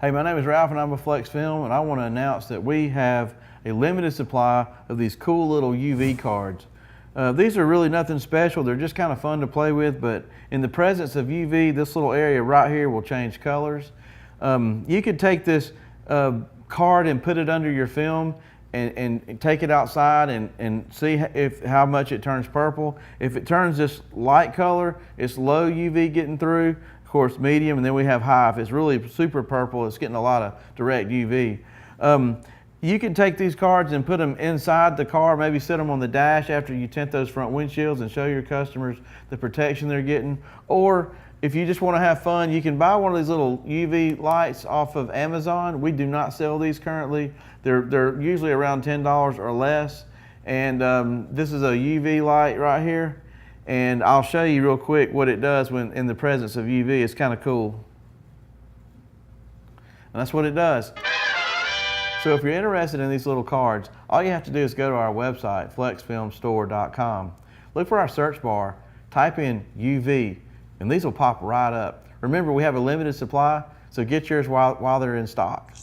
Hey, my name is Ralph and I'm with Flexfilm, and I want to announce that we have a limited supply of these cool little UV cards. These are really nothing special. They're just kind of fun to play with, but in the presence of UV, this little area right here will change colors. You could take this card and put it under your film and take it outside and see how much it turns purple. If it turns this light color, it's low UV getting through. Of course, medium, and then we have high. If it's really super purple, it's getting a lot of direct UV. You can take these cards and put them inside the car, maybe set them on the dash after you tint those front windshields and show your customers the protection they're getting. Or if you just want to have fun, you can buy one of these little UV lights off of Amazon. We do not sell these currently. They're usually around $10 or less. And this is a UV light right here. And I'll show you real quick what it does when in the presence of UV. It's kind of cool. And that's what it does. So if you're interested in these little cards, all you have to do is go to our website, flexfilmstore.com. Look for our search bar, type in UV, and these will pop right up. Remember, we have a limited supply, so get yours while they're in stock.